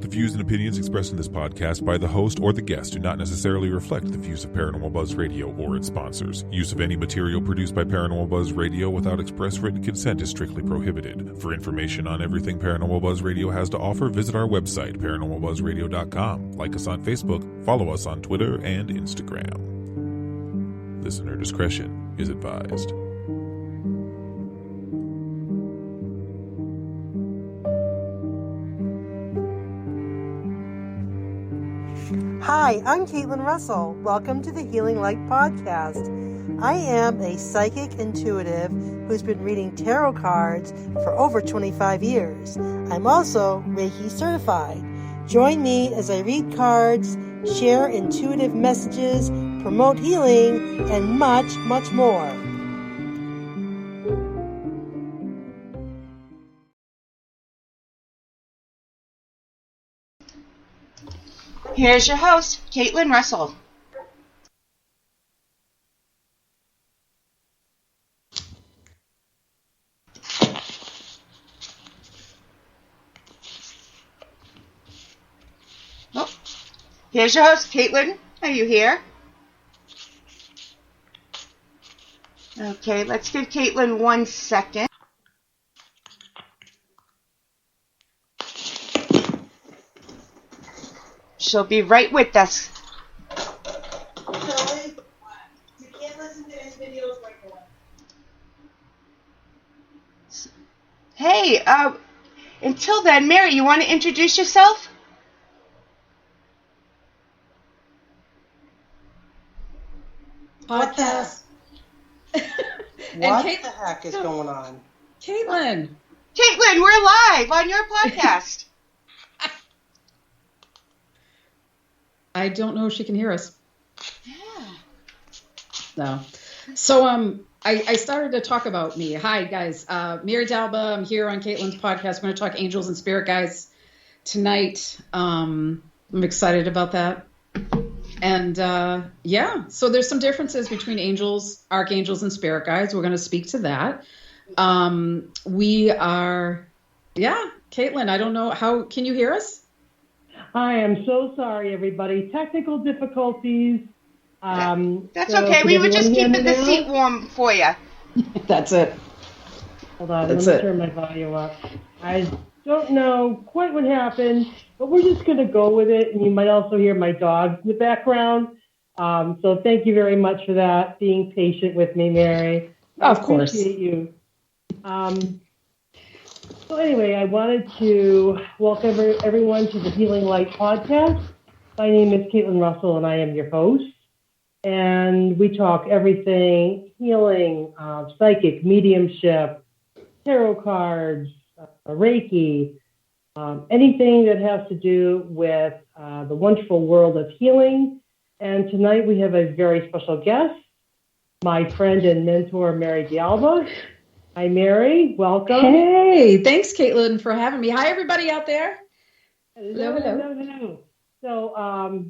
The views and opinions expressed in this podcast by the host or the guest do not necessarily reflect the views of Paranormal Buzz Radio or its sponsors. Use of any material produced by Paranormal Buzz Radio without express written consent is strictly prohibited. For information on everything Paranormal Buzz Radio has to offer, visit our website, paranormalbuzzradio.com. Like us on Facebook, follow us on Twitter and Instagram. Listener discretion is advised. Hi, I'm Caitlin Russell. Welcome to the Healing Light Podcast. I am a psychic intuitive who's been reading tarot cards for over 25 years. I'm also Reiki certified. Join me as I read cards, share intuitive messages, promote healing, and much, much more. Here's your host, Caitlin Russell. Oh, here's your host, Caitlin. Are you here? Okay, let's give Caitlin 1 second. She'll be right with us. Kelly, you can't listen to his videos right now. Hey, until then, Mary, you want to introduce yourself? Podcast. What the heck is going on? Caitlin, We're live on your podcast. I don't know if she can hear us. Yeah. No. So I started to talk about me. Hi guys, Mary D Alba. I'm here on Caitlin's podcast. We're going to talk angels and spirit guides tonight. I'm excited about that. And so there's some differences between angels, archangels, and spirit guides. We're going to speak to that. Caitlin, I don't know how, can you hear us? Hi, I'm so sorry, everybody. Technical difficulties. That's okay. We were just keeping the seat warm for you. That's it. Hold on, let me turn my volume up. I don't know quite what happened, but we're just going to go with it. And you might also hear my dogs in the background. So thank you very much for that, being patient with me, Mary. Of course. I appreciate you. So anyway, I wanted to welcome everyone to the Healing Light Podcast. My name is Caitlin Russell, and I am your host. And we talk everything healing, psychic, mediumship, tarot cards, Reiki, anything that has to do with the wonderful world of healing. And tonight we have a very special guest, my friend and mentor, Mary D Alba. Hi, Mary. Welcome. Hey, thanks, Caitlin, for having me. Hi, everybody out there. Hello. So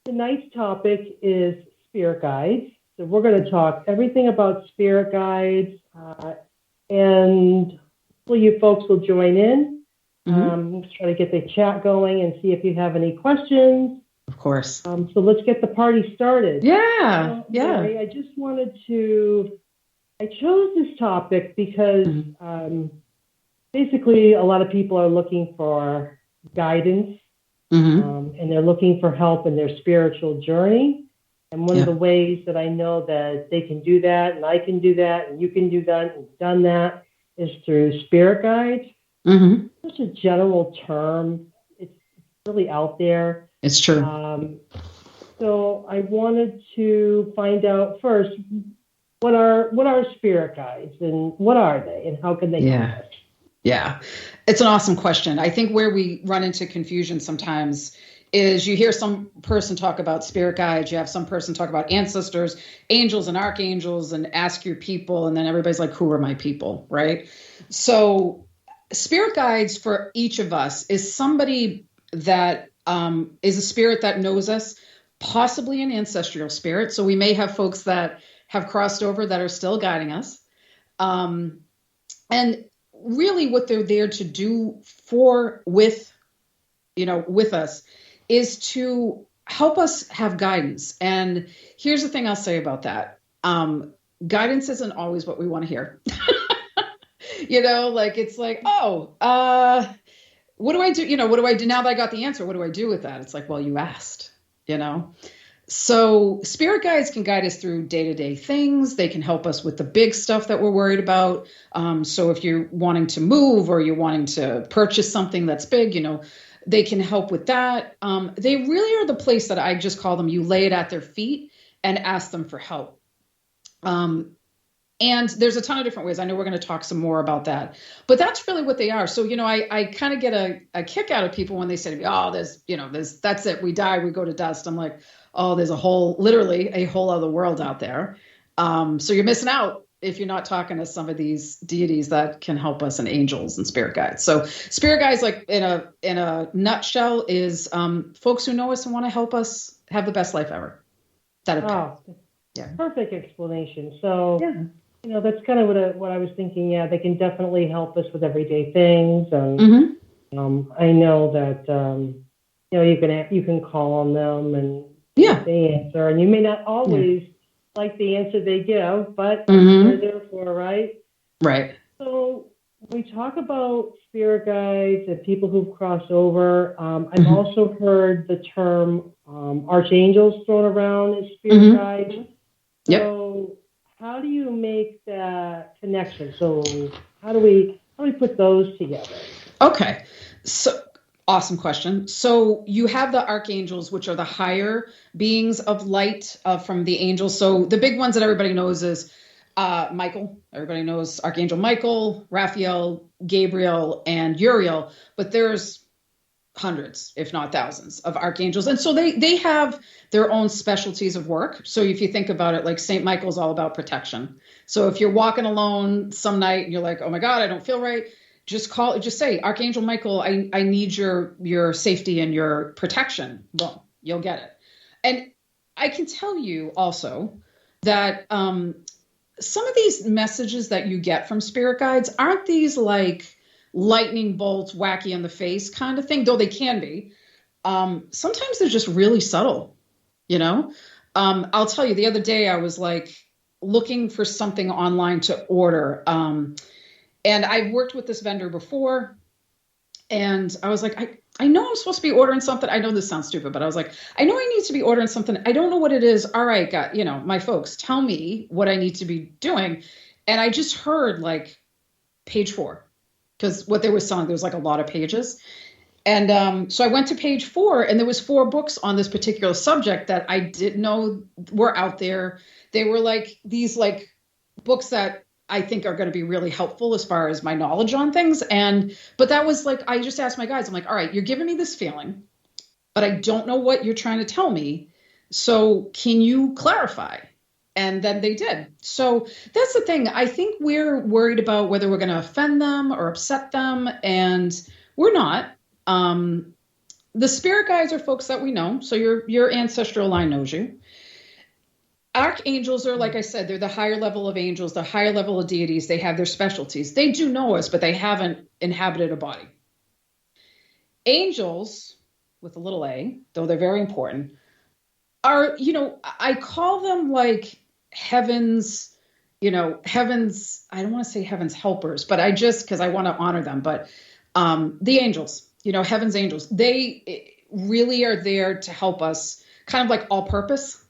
tonight's topic is spirit guides. So we're going to talk everything about spirit guides, and hopefully you folks will join in. Let's try to get the chat going and see if you have any questions. Of course. So let's get the party started. Yeah. Mary, I just wanted to... I chose this topic because basically a lot of people are looking for guidance and they're looking for help in their spiritual journey. And one of the ways that I know that they can do that, and I can do that, and you can do that, and done that, is through spirit guides. Such a general term. It's really out there. It's true. So I wanted to find out first, what are spirit guides, and what are they, and how can they help us? Yeah, it's an awesome question. I think where we run into confusion sometimes is you hear some person talk about spirit guides, you have some person talk about ancestors, angels and archangels, and ask your people, and then everybody's like, who are my people, right? So spirit guides for each of us is somebody that is a spirit that knows us, possibly an ancestral spirit. So we may have folks that have crossed over that are still guiding us. And really what they're there to do with with us, is to help us have guidance. And here's the thing I'll say about that. Guidance isn't always what we want to hear. It's like, what do I do? What do I do now that I got the answer? What do I do with that? It's like, well, you asked, So spirit guides can guide us through day-to-day things. They can help us with the big stuff that we're worried about. So if you're wanting to move or you're wanting to purchase something that's big, they can help with that. They really are the place that I just call them, you lay it at their feet and ask them for help. And there's a ton of different ways. I know we're going to talk some more about that, but that's really what they are. So, I kind of get a kick out of people when they say to me, oh, that's it. We die, we go to dust. I'm like, oh, there's literally a whole other world out there. So you're missing out if you're not talking to some of these deities that can help us, and angels and spirit guides. So spirit guides, like in a nutshell, is folks who know us and want to help us have the best life ever. Yeah. Perfect explanation. So, that's kind of what I was thinking. Yeah, they can definitely help us with everyday things. And I know that, you can call on them and they answer. And you may not always like the answer they give, but they're there for, right? Right. So we talk about spirit guides and people who've crossed over. I've also heard the term archangels thrown around as spirit guides. So how do you make that connection? So how do we put those together? Okay. So awesome question. So you have the archangels, which are the higher beings of light from the angels. So the big ones that everybody knows is Michael. Everybody knows Archangel Michael, Raphael, Gabriel, and Uriel. But there's hundreds, if not thousands, of archangels. And so they have their own specialties of work. So if you think about it, like St. Michael's all about protection. So if you're walking alone some night and you're like, oh my God, I don't feel right, just say, Archangel Michael, I need your safety and your protection. Boom, you'll get it. And I can tell you also that some of these messages that you get from spirit guides, aren't these like lightning bolts, wacky in the face kind of thing, though they can be. Sometimes they're just really subtle, I'll tell you, the other day I was like looking for something online to order. And I've worked with this vendor before, and I was like, I know I'm supposed to be ordering something. I know this sounds stupid, but I was like, I know I need to be ordering something. I don't know what it is. All right, God, my folks, tell me what I need to be doing. And I just heard like page 4. Because what they were selling, there was like a lot of pages. And so I went to page 4, and there was 4 books on this particular subject that I didn't know were out there. They were like these like books that I think are going to be really helpful as far as my knowledge on things. But that was like, I just asked my guys, I'm like, all right, you're giving me this feeling, but I don't know what you're trying to tell me. So can you clarify? And then they did. So that's the thing. I think we're worried about whether we're going to offend them or upset them, and we're not. The spirit guides are folks that we know. So your ancestral line knows you. Archangels are, like I said, they're the higher level of angels, the higher level of deities. They have their specialties. They do know us, but they haven't inhabited a body. Angels, with a little a, though they're very important, are, I call them like heaven's, I don't want to say heaven's helpers, but because I want to honor them. But the angels, heaven's angels, they really are there to help us, kind of like all purpose,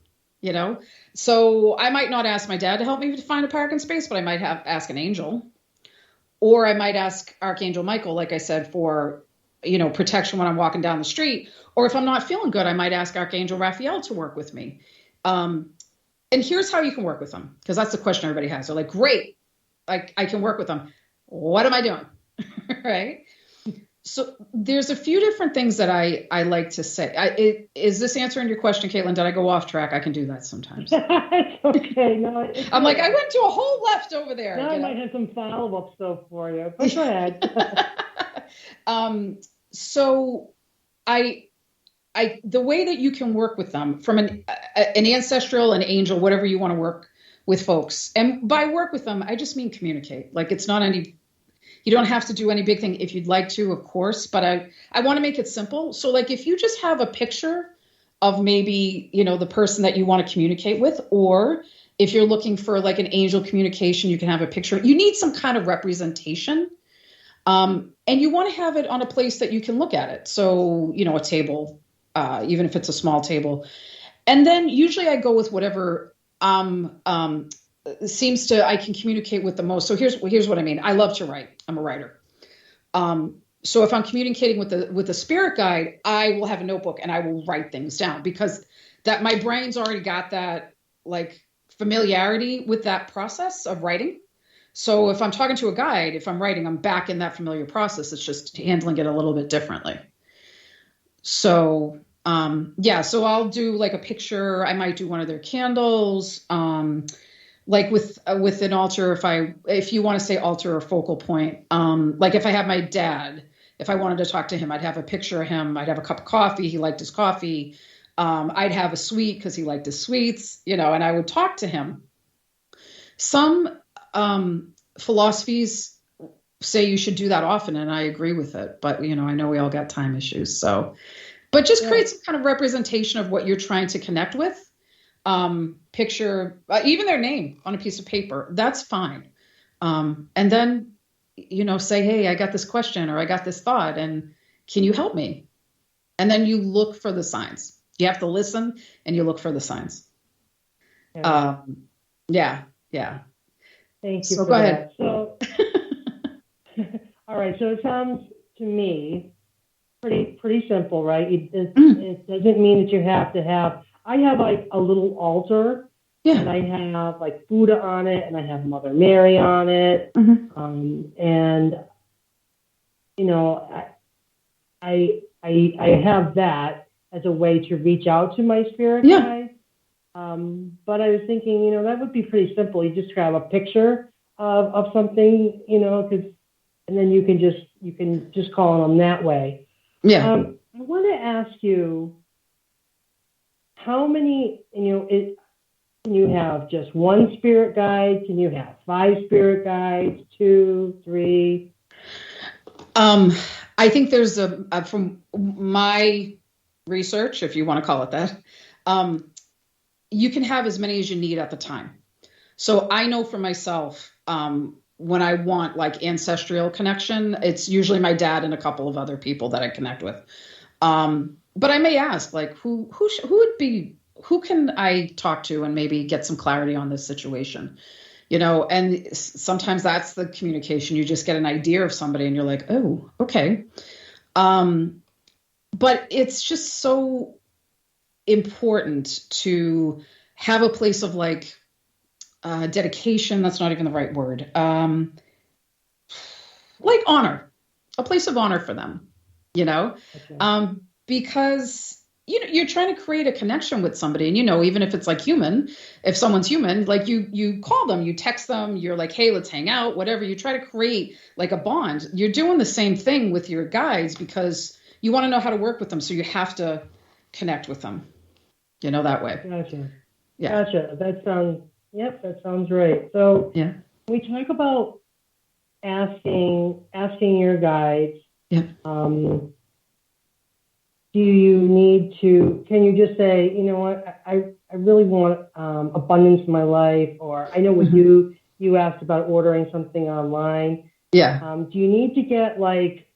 So I might not ask my dad to help me to find a parking space, but I might ask an angel, or I might ask Archangel Michael, like I said, for, protection when I'm walking down the street. Or if I'm not feeling good, I might ask Archangel Raphael to work with me. And here's how you can work with them, because that's the question everybody has. They're like, great, I can work with them. What am I doing? Right? So there's a few different things that I like to say. Is this answering your question, Caitlin? Did I go off track? I can do that sometimes. It's okay. No, I'm like, I went to a whole left over there. Now I might have some follow-up stuff for you. But go ahead. So the way that you can work with them from an ancestral, an angel, whatever you want to work with folks. And by work with them, I just mean communicate. Like, it's not any You don't have to do any big thing if you'd like to, of course, but I want to make it simple. So like if you just have a picture of maybe, the person that you want to communicate with, or if you're looking for like an angel communication, you can have a picture. You need some kind of representation. And you want to have it on a place that you can look at it. So, a table, even if it's a small table. And then usually I go with whatever seems to, I can communicate with the most. So here's what I mean. I love to write. I'm a writer. So if I'm communicating with the spirit guide, I will have a notebook and I will write things down, because that my brain's already got that like familiarity with that process of writing. So if I'm talking to a guide, if I'm writing, I'm back in that familiar process. It's just handling it a little bit differently. So, so I'll do like a picture. I might do one of their candles. Like with an altar, if you want to say altar or focal point, like if I have my dad, if I wanted to talk to him, I'd have a picture of him. I'd have a cup of coffee. He liked his coffee. I'd have a sweet because he liked his sweets, and I would talk to him. Some philosophies say you should do that often, and I agree with it. But, I know we all got time issues. So, but just create some kind of representation of what you're trying to connect with. Picture, even their name on a piece of paper, that's fine. And then, say, hey, I got this question or I got this thought, and can you help me? And then you look for the signs. You have to listen and you look for the signs. Yeah. Yeah. Thank you. So for go ahead. That. So, all right. So it sounds to me pretty simple, right? It doesn't mean that you have to have. I have like a little altar, and I have like Buddha on it, and I have Mother Mary on it, and I have that as a way to reach out to my spirit guide. But I was thinking, that would be pretty simple. You just grab a picture of something, and then you can just call on them that way. Yeah. I want to ask you, how many, can you have just one spirit guide? Can you have 5 spirit guides, 2, 3? I think there's from my research, if you want to call it that, you can have as many as you need at the time. So I know for myself, when I want like ancestral connection, it's usually my dad and a couple of other people that I connect with. But I may ask, like, who can I talk to and maybe get some clarity on this situation? And sometimes that's the communication. You just get an idea of somebody and you're like, oh, okay. But it's just so important to have a place of like dedication. That's not even the right word. Like honor, a place of honor for them, okay. Because, you're trying to create a connection with somebody, and, even if it's like human, if someone's human, like you call them, you text them, you're like, hey, let's hang out, whatever. You try to create like a bond. You're doing the same thing with your guides because you want to know how to work with them. So you have to connect with them, that way. Gotcha. Yeah. Gotcha. That sounds right. So we talk about asking your guides. Yeah. Do you need to, can you just say, you know what, I really want abundance in my life, or I know what you asked about ordering something online. Yeah. Do you need to get like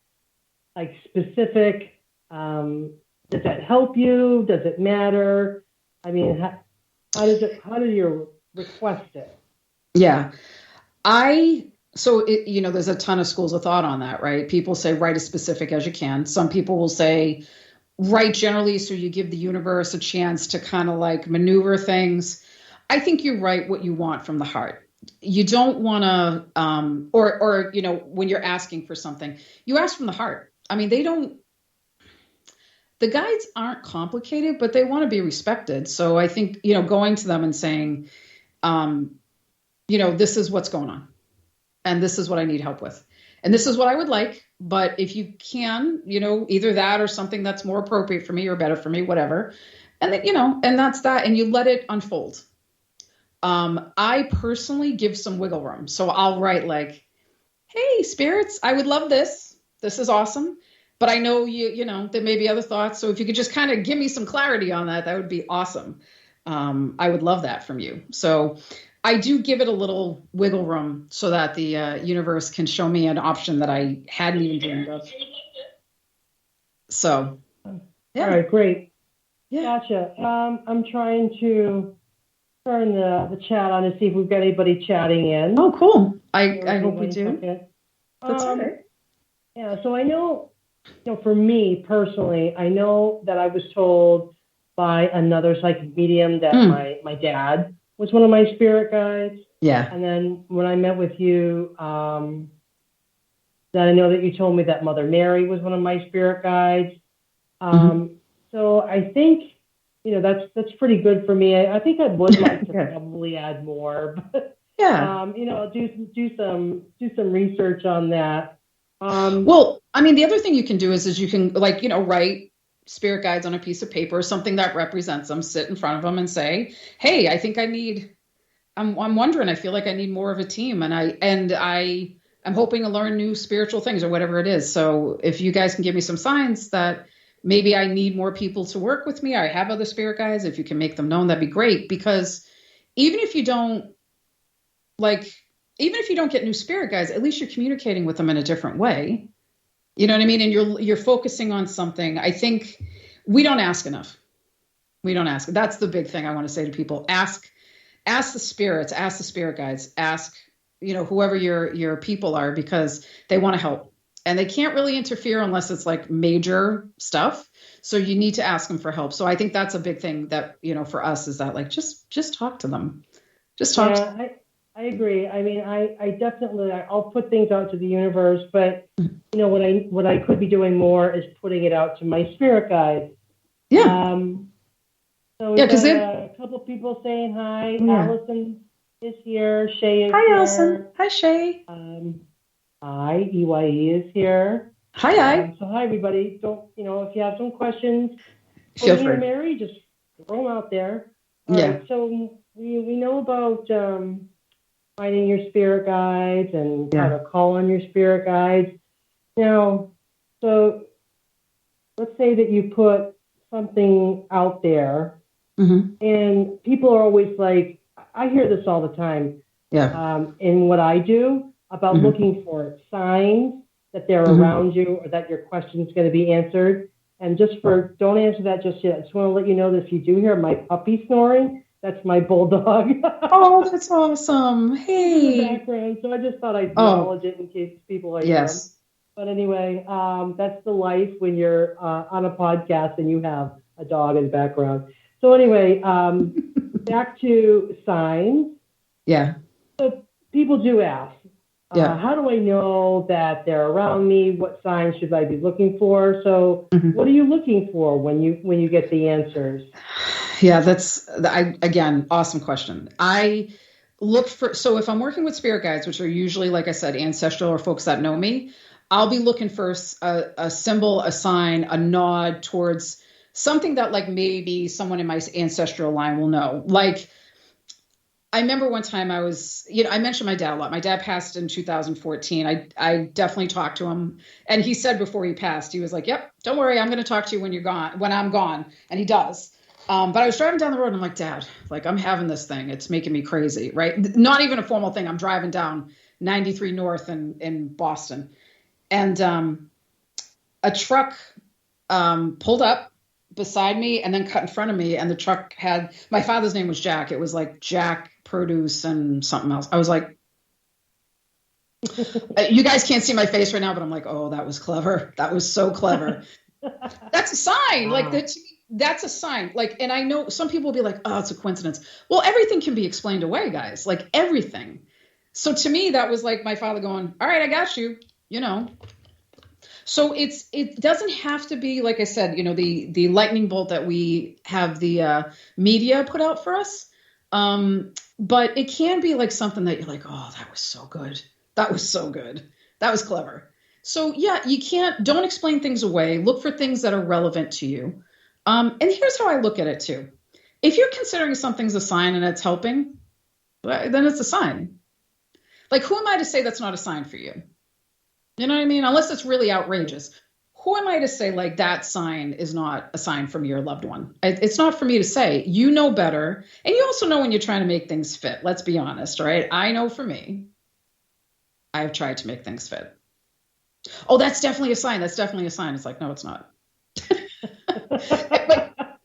specific, does that help you? Does it matter? I mean, how do you request it? Yeah. So there's a ton of schools of thought on that, right? People say write as specific as you can. Some people will say write generally, so you give the universe a chance to kind of like maneuver things. I think you write what you want from the heart. You don't want to, or when you're asking for something, you ask from the heart. I mean, the guides aren't complicated, but they want to be respected. So I think, going to them and saying, this is what's going on, and this is what I need help with, and this is what I would like. But if you can, either that or something that's more appropriate for me or better for me, whatever. And then, and that's that. And you let it unfold. I personally give some wiggle room. So I'll write like, hey, spirits, I would love this. This is awesome. But I know there may be other thoughts. So if you could just kind of give me some clarity on that, that would be awesome. I would love that from you. So I do give it a little wiggle room so that the universe can show me an option that I hadn't even dreamed of. So, yeah. All right, great. Yeah. Gotcha. I'm trying to turn the chat on to see if we've got anybody chatting in. Oh, cool. I hope we do. That's all right. Yeah, so I know, for me personally, I know that I was told by another psychic medium that my dad was one of my spirit guides. Yeah. And then when I met with you, that I know that you told me that Mother Mary was one of my spirit guides. So I think, that's pretty good for me. I think I would like to probably add more, but do some research on that. Well, I mean, the other thing you can do is you can write spirit guides on a piece of paper, something that represents them, sit in front of them and say, hey, I think I'm wondering, I feel like I need more of a team, and I'm hoping to learn new spiritual things or whatever it is. So if you guys can give me some signs that maybe I need more people to work with me, I have other spirit guides, if you can make them known, that'd be great. Because even if you don't get new spirit guides, at least you're communicating with them in a different way. You know what I mean? And you're focusing on something. I think we don't ask enough. We don't ask. That's the big thing I want to say to people. Ask the spirits, ask the spirit guides, ask, whoever your people are, because they want to help. And they can't really interfere unless it's like major stuff. So you need to ask them for help. So I think that's a big thing that, for us is that just talk to them. Just talk to them. I agree. I mean, I definitely, I'll put things out to the universe, but what I could be doing more is putting it out to my spirit guides. Yeah. So we've got a couple of people saying hi. Yeah. Allison is here. Shay is here. Hi, Allison. Hi, Shay. Hi, EYE is here. Hi. So hi, everybody. Don't, if you have some questions, feel free. Mary, just throw them out there. All right, so we know about finding your spirit guides and how to call on your spirit guides. Now, so let's say that you put something out there, and people are always like, I hear this all the time. Yeah. In what I do about looking for signs that they're around you or that your question is going to be answered. And don't answer that just yet. I just want to let you know that if you do hear my puppy snoring, that's my bulldog. Oh, that's awesome. Hey. In the background. So I just thought I'd acknowledge it in case people are here. But anyway, that's the life when you're on a podcast and you have a dog in the background. So anyway, back to signs. Yeah. So people do ask, how do I know that they're around me? What signs should I be looking for? So what are you looking for when you get the answers? Yeah, again, awesome question. I look for, so if I'm working with spirit guides, which are usually, like I said, ancestral or folks that know me, I'll be looking for a symbol, a sign, a nod towards something that maybe someone in my ancestral line will know. I remember one time I was, I mentioned my dad a lot. My dad passed in 2014. I definitely talked to him. And he said before he passed, he was like, yep, don't worry. I'm going to talk to you when I'm gone. And he does. But I was driving down the road and I'm like, Dad, I'm having this thing. It's making me crazy, right? Not even a formal thing. I'm driving down 93 North in Boston. And a truck pulled up beside me and then cut in front of me. And the truck had, my father's name was Jack. It was like Jack Produce and something else. I was like, you guys can't see my face right now, but I'm like, oh, that was clever. That was so clever. That's a sign. Wow. That's a sign. And I know some people will be like, oh, it's a coincidence. Well, everything can be explained away, guys. Everything. So to me, that was like my father going, all right, I got you, So it doesn't have to be, like I said, the lightning bolt that we have the media put out for us. But it can be something that you're like, oh, that was so good. That was so good. That was clever. So yeah, don't explain things away. Look for things that are relevant to you. And here's how I look at it too. If you're considering something's a sign and it's helping, then it's a sign. Who am I to say that's not a sign for you? You know what I mean? Unless it's really outrageous. Who am I to say like that sign is not a sign from your loved one? It's not for me to say. You know better. And you also know when you're trying to make things fit. Let's be honest, right? I know for me, I've tried to make things fit. Oh, that's definitely a sign. That's definitely a sign. It's like, no, it's not.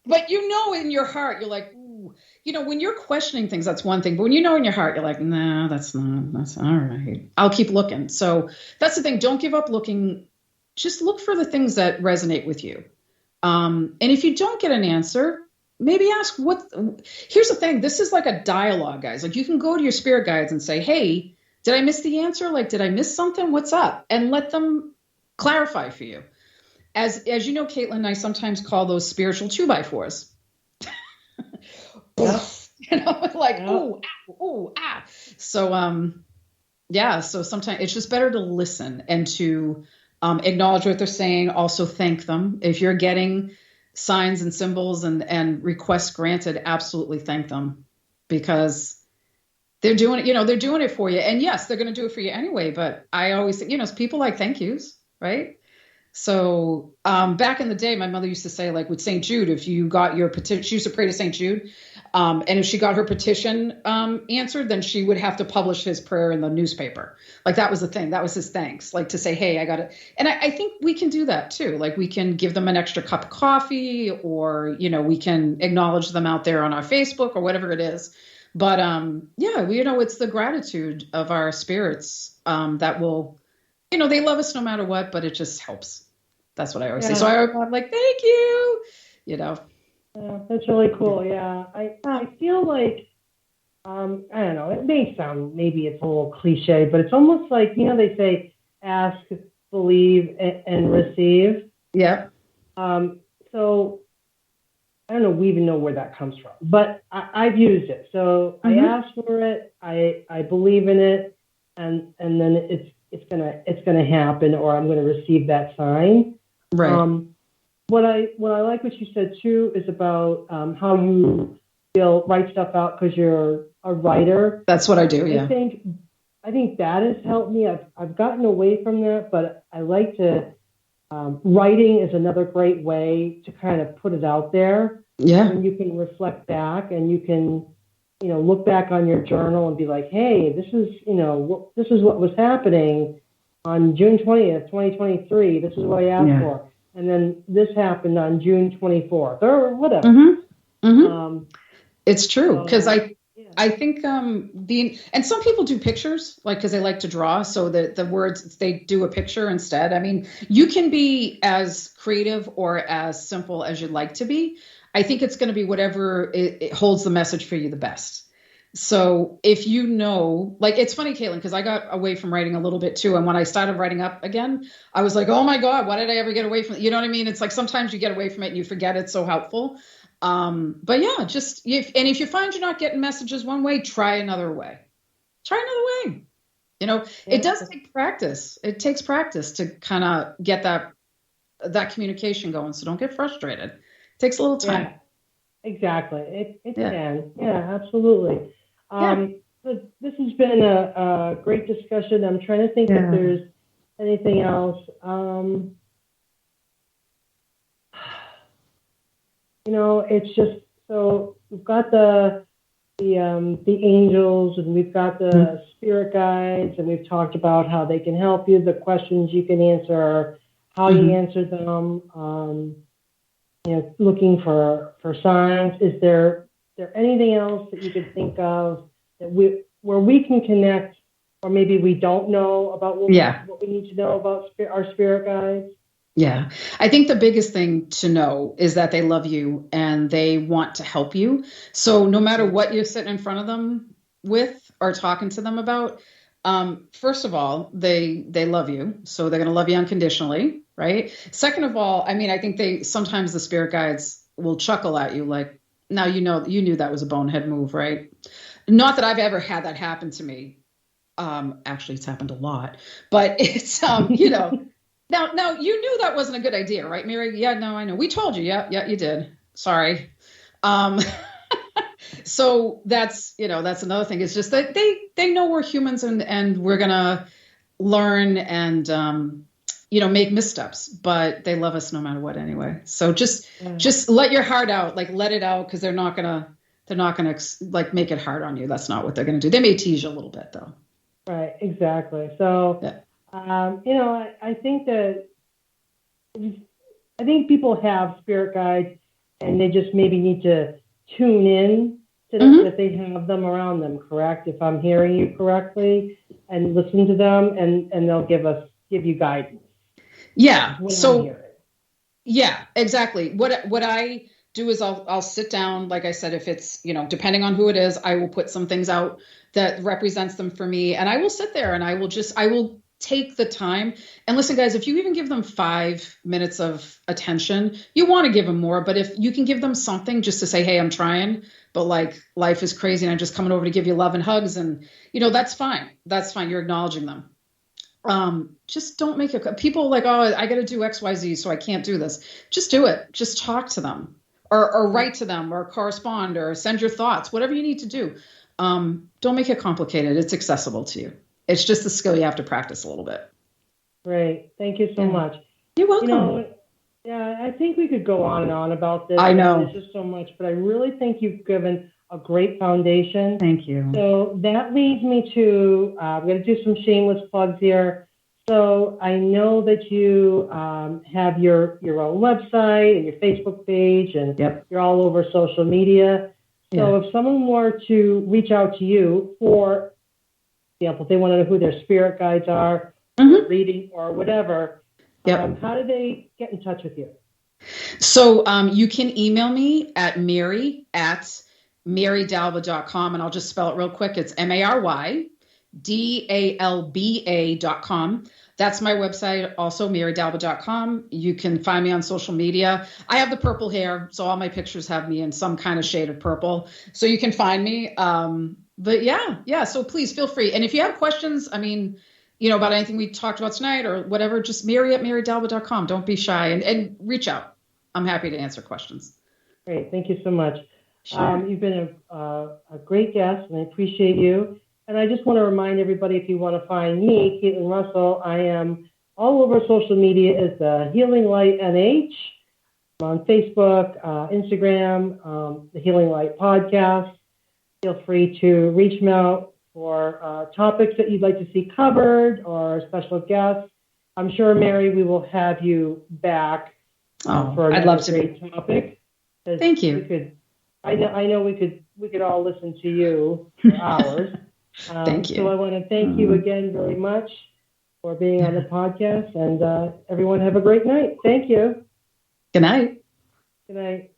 but you know in your heart, you're like, ooh. You know, when you're questioning things, that's one thing. But when you know in your heart, you're like, nah, that's all right. I'll keep looking. So that's the thing. Don't give up looking. Just look for the things that resonate with you. And if you don't get an answer, maybe ask here's the thing. This is like a dialogue, guys. Like you can go to your spirit guides and say, hey, did I miss the answer? Like, did I miss something? What's up? And let them clarify for you. As you know, Caitlin, I sometimes call those spiritual 2x4s. Yeah. You know, like, ooh, ah. So, so sometimes it's just better to listen and to acknowledge what they're saying. Also thank them. If you're getting signs and symbols and requests granted, absolutely thank them because they're doing it, they're doing it for you. And yes, they're going to do it for you anyway. But I always think, people like thank yous, right? So back in the day, my mother used to say, like with St. Jude, if you got your petition, she used to pray to St. Jude. And if she got her petition answered, then she would have to publish his prayer in the newspaper. Like that was the thing. That was his thanks. Like to say, hey, I got it. And I think we can do that too. Like we can give them an extra cup of coffee or, we can acknowledge them out there on our Facebook or whatever it is. But it's the gratitude of our spirits that will, they love us no matter what, but it just helps. That's what I always say. So I'm like, thank you, Yeah, that's really cool. Yeah. I feel like, I don't know, it may sound, maybe it's a little cliche, but it's almost like, they say, ask, believe, and receive. Yeah. So I don't know, we even know where that comes from, but I've used it. So I ask for it, I believe in it, and then it's gonna happen, or I'm gonna receive that sign. Right. What I like what you said too is about how you write stuff out because you're a writer. That's what I do. Yeah. I think that has helped me. I've gotten away from that, but I like to. Writing is another great way to kind of put it out there. Yeah. And you can reflect back, and you can, look back on your journal and be like, hey, this is what was happening on June 20th, 2023. This is what I asked for. And then this happened on June 24th or whatever. Mm-hmm. Mm-hmm. It's true. Because I think and some people do pictures, like, because they like to draw. So the words, they do a picture instead. I mean, you can be as creative or as simple as you'd like to be. I think it's going to be whatever it holds the message for you the best. So if like, it's funny, Caitlin, because I got away from writing a little bit too. And when I started writing up again, I was like, oh my God, why did I ever get away from it? You know what I mean? It's like, sometimes you get away from it and you forget it's so helpful. But yeah, just if you find you're not getting messages one way, try another way. It does take practice. It takes practice to kind of get that communication going. So don't get frustrated. It takes a little time. Yeah, exactly. It can. Yeah, absolutely. So this has been a great discussion. I'm trying to think if there's anything else. It's just, so we've got the angels, and we've got the spirit guides, and we've talked about how they can help you, the questions you can answer, how you answer them, looking for signs. Is there anything else that you could think of that where we can connect, or maybe we don't know about what we need to know about our spirit guides? Yeah. I think the biggest thing to know is that they love you and they want to help you. So no matter what you're sitting in front of them with or talking to them about, first of all, they love you. So they're going to love you unconditionally, right? Second of all, I mean, I think sometimes the spirit guides will chuckle at you like, now you knew that was a bonehead move, right? Not that I've ever had that happen to me. Actually, it's happened a lot, but it's, Now you knew that wasn't a good idea, right, Mary? Yeah, no, I know. We told you. Yeah, you did. Sorry. So that's another thing. It's just that they know we're humans and we're gonna learn and, make missteps, but they love us no matter what anyway. So just let your heart out, like let it out. Cause they're not gonna like make it hard on you. That's not what they're going to do. They may tease you a little bit though. Right. Exactly. So, I think people have spirit guides and they just maybe need to tune in to them, that they have them around them, correct? If I'm hearing you correctly, and listen to them and they'll give you guidance. Yeah. So yeah, exactly. What I do is I'll sit down, like I said, if it's, depending on who it is, I will put some things out that represents them for me. And I will sit there and I will take the time and listen, guys, if you even give them 5 minutes of attention, you want to give them more, but if you can give them something just to say, hey, I'm trying, but like life is crazy and I'm just coming over to give you love and hugs. And, that's fine. That's fine. You're acknowledging them. Just don't make it people like, oh, I got to do X, Y, Z, so I can't do this. Just do it. Just talk to them or write to them or correspond or send your thoughts, whatever you need to do. Don't make it complicated. It's accessible to you. It's just a skill you have to practice a little bit. Great. Thank you so much. You're welcome. I think we could go on and on about this. I know. There's just so much, but I really think you've given a great foundation. Thank you. So that leads me to, I'm going to do some shameless plugs here. So I know that you have your own website and your Facebook page, and you're all over social media. So if someone were to reach out to you for example, they want to know who their spirit guides are, reading or whatever, how do they get in touch with you? So you can email me at marydalba.com, and I'll just spell it real quick. It's MaryDalba.com. That's my website, also marydalba.com. You can find me on social media. I have the purple hair, so all my pictures have me in some kind of shade of purple. So you can find me. But so please feel free. And if you have questions, about anything we talked about tonight or whatever, just Mary@marydalba.com. Don't be shy and reach out. I'm happy to answer questions. Great. Thank you so much. Sure. You've been a great guest, and I appreciate you. And I just want to remind everybody, if you want to find me, Caitlin Russell, I am all over social media as the Healing Light NH. I'm on Facebook, Instagram, the Healing Light Podcast. Feel free to reach me out for topics that you'd like to see covered or special guests. I'm sure, Mary, we will have you back for I'd love to great topic. Thank you. I know we could all listen to you for hours. Thank you. So I want to thank you again very much for being on the podcast, and everyone have a great night. Thank you. Good night. Good night.